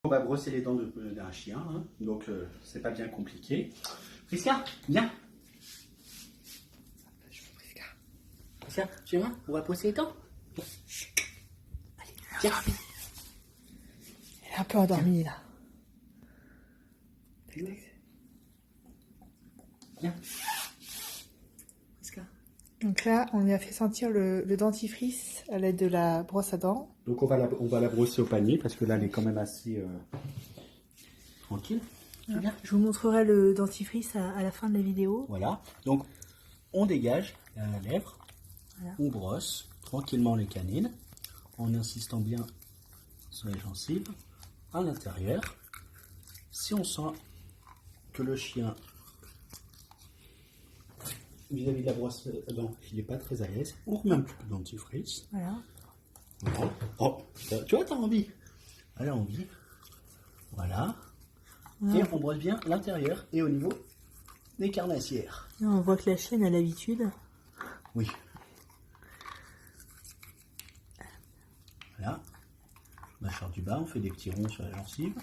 On va brosser les dents d'un chien, hein. Donc c'est pas bien compliqué. Friska, viens. Friska, tu viens, on va brosser les dents. Allez, viens. Elle est un peu endormie là. Viens. Friska. Donc là, on lui a fait sentir le dentifrice à l'aide de la brosse à dents. Donc on va la brosser au panier parce que là elle est quand même assez tranquille. Voilà. Je vous montrerai le dentifrice à la fin de la vidéo. Voilà. Donc on dégage la lèvre, Voilà. on brosse tranquillement les canines en insistant bien sur les gencives à l'intérieur. Si on sent que le chien vis-à-vis de la brosse à dents, il n'est pas très à l'aise, on remet un petit peu de dentifrice. Voilà. Voilà. Oh, tu vois, t'as envie. Elle a envie. Voilà. Et on brosse bien l'intérieur et au niveau des carnassières. Là, on voit que la chienne a l'habitude. Oui. Voilà. Mâchoire du bas, on fait des petits ronds sur la gencive.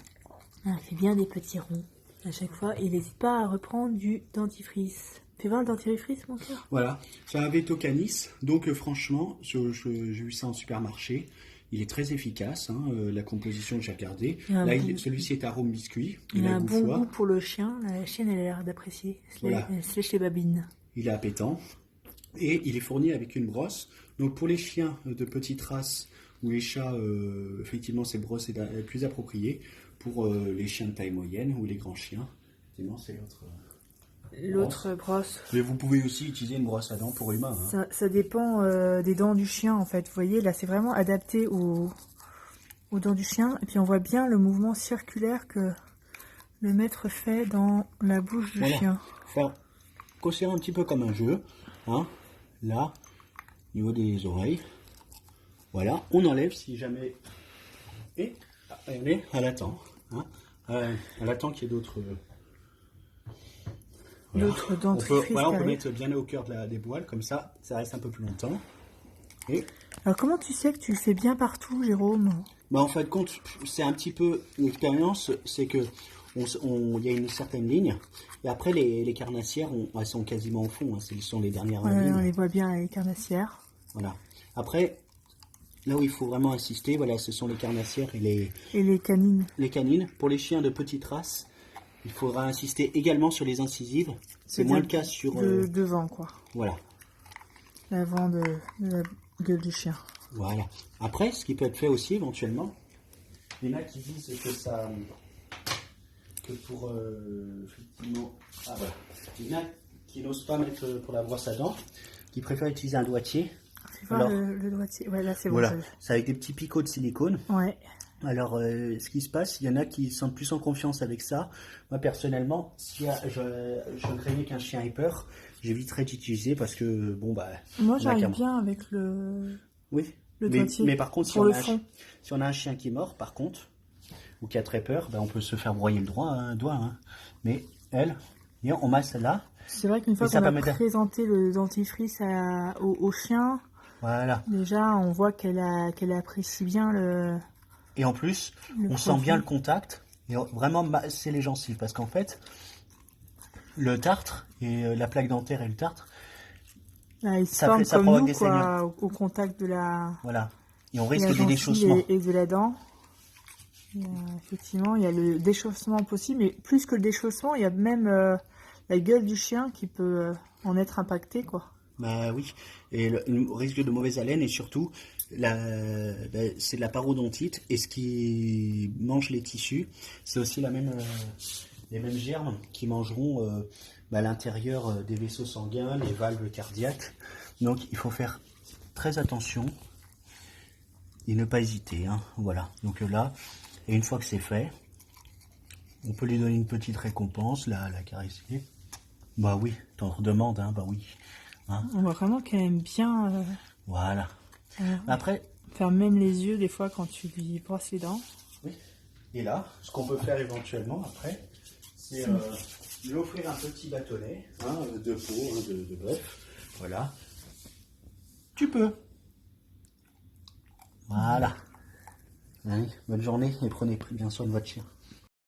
Elle fait bien des petits ronds à chaque fois. Et n'hésite pas à reprendre du dentifrice. Fais voir le dentifrice, mon cœur. Voilà, c'est un Veto Canis, donc franchement, j'ai vu ça en supermarché, il est très efficace, hein, la composition que j'ai regardée. Là, celui-ci est arôme biscuit, il a un bon foie. goût pour le chien, la chienne elle a l'air d'apprécier, Voilà. Elle se lèche les babines. Il est appétant, et il est fourni avec une brosse, donc pour les chiens de petite race, ou les chats, effectivement cette brosse est la plus appropriée, pour les chiens de taille moyenne, ou les grands chiens, effectivement c'est l'autre brosse. Mais vous pouvez aussi utiliser une brosse à dents pour humain. Hein. Ça dépend des dents du chien en fait. Vous voyez, là c'est vraiment adapté aux dents du chien. Et puis on voit bien le mouvement circulaire que le maître fait dans la bouche du chien. Faire considérer un petit peu comme un jeu. Hein. Là, au niveau des oreilles. Voilà, on enlève si jamais. Et allez, elle attend. Hein. Elle attend qu'il y ait d'autres. D'autres dentifrices. On peut mettre bien au cœur des boîtes, comme ça reste un peu plus longtemps. Et... Alors comment tu sais que tu le fais bien partout, Jérôme? Bah, en fin de compte, c'est un petit peu l'expérience, c'est que il y a une certaine ligne, et après les carnassières, elles sont quasiment au fond, hein, ce sont les dernières lignes. On les voit bien, les carnassières. Voilà. Après, là où il faut vraiment insister, voilà, ce sont les carnassières et les canines. Les canines. Pour les chiens de petite race, il faudra insister également sur les incisives. C'est moins le cas sur... devant, quoi. Voilà. L'avant de la gueule du chien. Voilà. Après, ce qui peut être fait aussi, éventuellement, il y en a qui disent que ça... que pour... effectivement... Ah, voilà. Il y en a qui n'osent pas mettre pour la brosse à dents, qui préfèrent utiliser un doigtier. Fais voir le doigtier. Ouais, là, c'est bon. Voilà. C'est avec des petits picots de silicone. Ouais. Alors, ce qui se passe, il y en a qui sont plus en confiance avec ça. Moi, personnellement, si je craignais qu'un chien ait peur, j'éviterais d'utiliser parce que, bon, bah... Moi, j'arrive bien avec le... Oui, le doigtier. Mais par contre, si on a un chien qui mord, par contre, ou qui a très peur, bah, on peut se faire broyer le doigt. Hein. Mais elle, on masse là. C'est vrai qu'une fois qu'on a présenté le dentifrice au chien, voilà. Déjà, on voit qu'elle apprécie bien le... Et en plus, on sent bien le contact. Et vraiment, c'est les gencives. Parce qu'en fait, le tartre, et la plaque dentaire et le tartre, là, ça provoque des saignements. Au contact de la... Voilà. Et on risque des déchaussements. Et de la dent. Effectivement, il y a le déchaussement possible. Mais plus que le déchaussement, il y a même la gueule du chien qui peut en être impactée, quoi. Bah oui. Et le risque de mauvaise haleine et surtout... c'est de la parodontite et ce qui mange les tissus, c'est aussi les mêmes germes qui mangeront à l'intérieur des vaisseaux sanguins, les valves cardiaques. Donc il faut faire très attention et ne pas hésiter. Hein. Voilà. Donc là, et une fois que c'est fait, on peut lui donner une petite récompense, la caresser. Bah oui, t'en redemandes, hein, bah oui. Hein. On voit vraiment qu'elle aime bien. Voilà. Après, faire même les yeux des fois quand tu lui brosses les dents. Oui. Et là, ce qu'on peut faire éventuellement après, c'est lui offrir un petit bâtonnet de peau, de bœuf. Voilà. Tu peux. Voilà. Allez, bonne journée et prenez bien soin de votre chien.